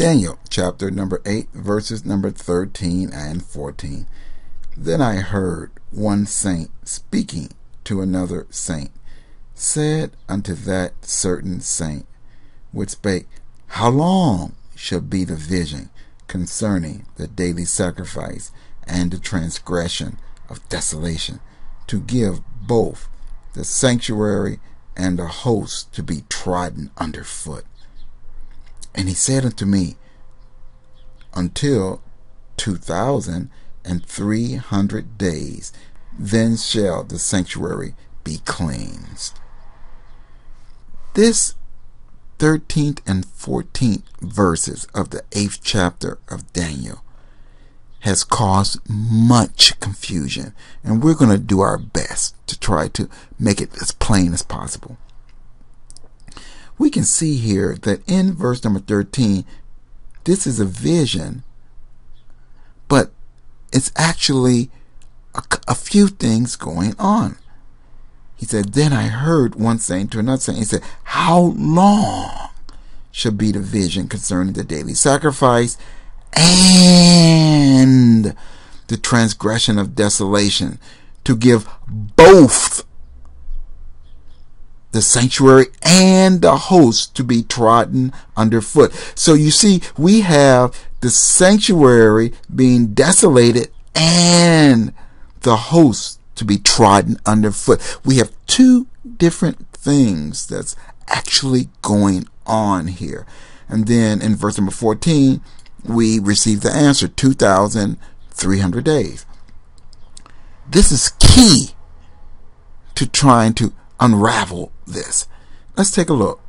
Daniel chapter number 8, verses number 13 and 14. Then I heard one saint speaking to another saint, said unto that certain saint which spake, How long shall be the vision concerning the daily sacrifice and the transgression of desolation, to give both the sanctuary and the host to be trodden under foot? And he said unto me, Until 2,300 days, then shall the sanctuary be cleansed. This 13th and 14th verses of the 8th chapter of Daniel has caused much confusion, and we're going to do our best to try to make it as plain as possible. We can see here that in verse number 13, this is a vision, but it's actually a few things going on. He said, Then I heard one saying to another saying, he said, How long shall be the vision concerning the daily sacrifice and the transgression of desolation, to give both the sanctuary and the host to be trodden underfoot? So you see, we have the sanctuary being desolated and the host to be trodden underfoot. We have two different things that's actually going on here. And then in verse number 14, we receive the answer, 2,300 days. This is key to trying to unravel this. Let's take a look.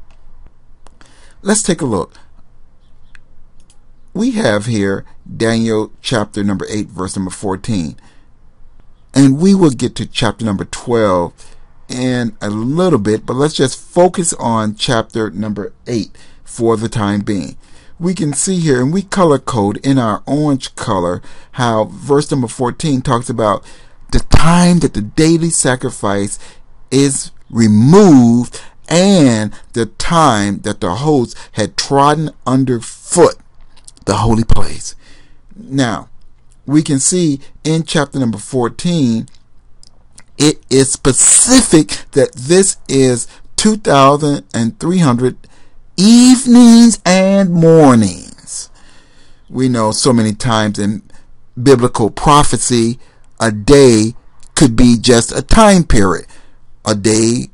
We have here Daniel chapter number 8, verse number 14. And we will get to chapter number 12 in a little bit, but let's just focus on chapter number 8 for the time being. We can see here, and we color code in our orange color, how verse number 14 talks about the time that the daily sacrifice is removed and the time that the host had trodden underfoot the holy place. Now, we can see in chapter number 14, it is specific that this is 2,300 evenings and mornings. We know so many times in biblical prophecy, a day could be just a time period. A day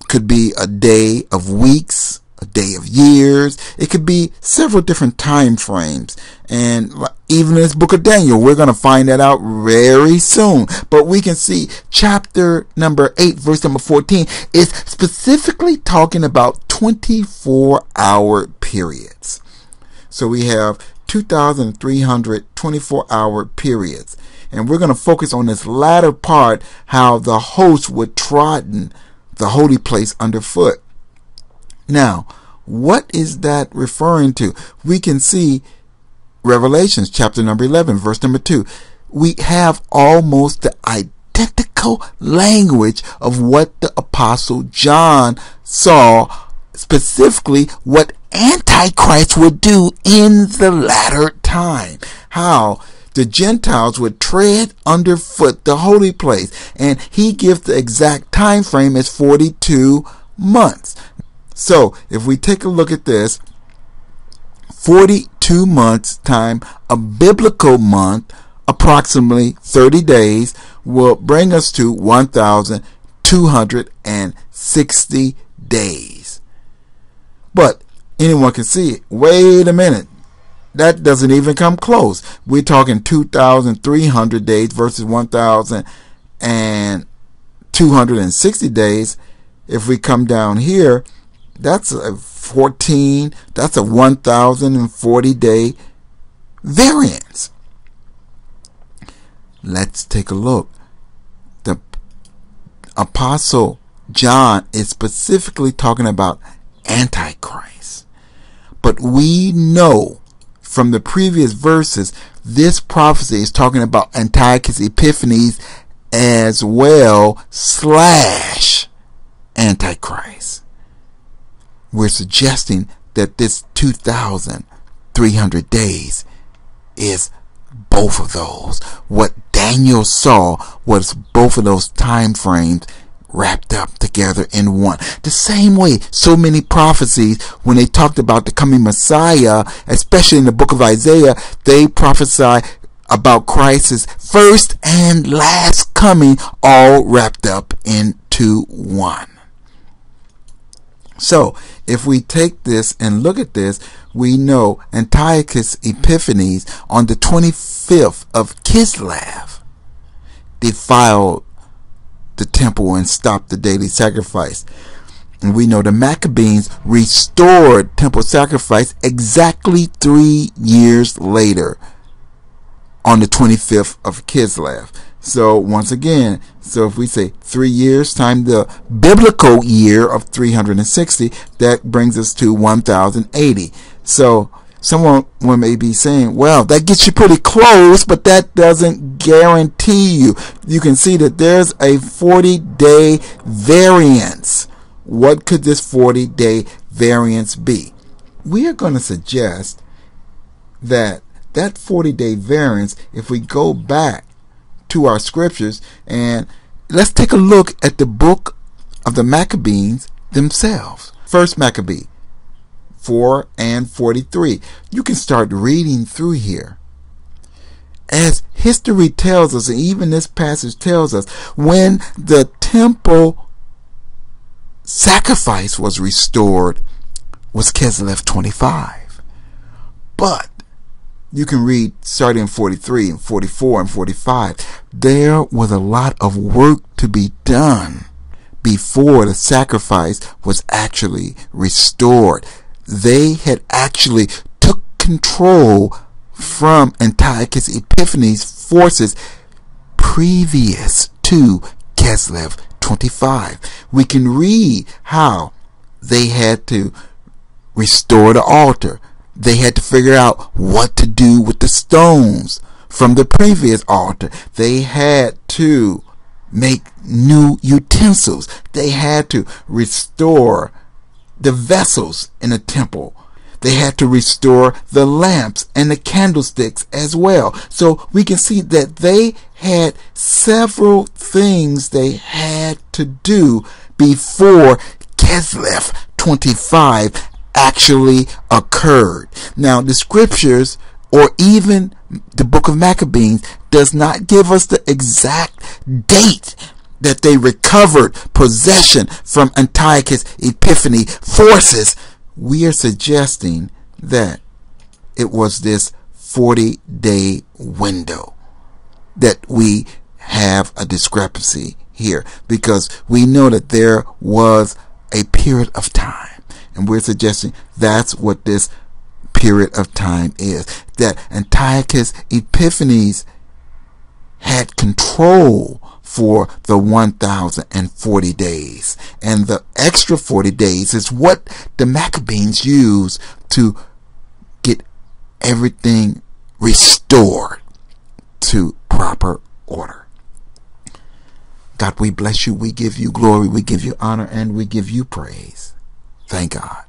could be a day of weeks, a day of years. It could be several different time frames. And even in this book of Daniel, we're going to find that out very soon. But we can see chapter number 8, verse number 14 is specifically talking about 24-hour periods. So we have 2,300 24-hour periods. And we're going to focus on this latter part, how the host would trodden the holy place underfoot. Now, what is that referring to? We can see Revelations chapter number 11, verse number 2. We have almost the identical language of what the Apostle John saw, specifically what Antichrist would do in the latter time. How the Gentiles would tread underfoot the holy place. And he gives the exact time frame as 42 months. So if we take a look at this, 42 months time, a biblical month, approximately 30 days, will bring us to 1,260 days. But anyone can see it. Wait a minute. That doesn't even come close. We're talking 2,300 days versus 1,260 days. If we come down here, that's a 1,040 day variance. Let's take a look. The Apostle John is specifically talking about Antichrist. But we know from the previous verses, this prophecy is talking about Antiochus Epiphanes as well / Antichrist. We're suggesting that this 2,300 days is both of those. What Daniel saw was both of those time frames wrapped up together in one. The same way so many prophecies, when they talked about the coming Messiah, especially in the book of Isaiah, they prophesy about Christ's first and last coming, all wrapped up into one. So, if we take this and look at this, we know Antiochus Epiphanes on the 25th of Kislev defiled the temple and stopped the daily sacrifice. And we know the Maccabees restored temple sacrifice exactly 3 years later on the 25th of Kislev. So once again, so if we say 3 years times the biblical year of 360, that brings us to 1080. So someone may be saying, well, that gets you pretty close, but that doesn't guarantee you. You can see that there's a 40-day variance. What could this 40-day variance be? We are going to suggest that 40-day variance, if we go back to our scriptures, and let's take a look at the book of the Maccabees themselves. First Maccabee 4 and 43. You can start reading through here. As history tells us, and even this passage tells us, when the temple sacrifice was restored was Kislev 25. But you can read starting in 43 and 44 and 45. There was a lot of work to be done before the sacrifice was actually restored. They had actually took control from Antiochus Epiphanes' forces previous to Kislev 25. We can read how they had to restore the altar. They had to figure out what to do with the stones from the previous altar. They had to make new utensils. They had to restore the vessels in the temple. They had to restore the lamps and the candlesticks as well. So we can see that they had several things they had to do before Kislev 25 actually occurred. Now, the scriptures, or even the book of Maccabees, does not give us the exact date that they recovered possession from Antiochus Epiphanes' forces. We are suggesting that it was this 40-day window that we have a discrepancy here, because we know that there was a period of time. And we're suggesting that's what this period of time is. That Antiochus Epiphanes had control for the 1,040 days. And the extra 40 days is what the Maccabees used to get everything restored to proper order. God, we bless you. We give you glory. We give you honor. And we give you praise. Thank God.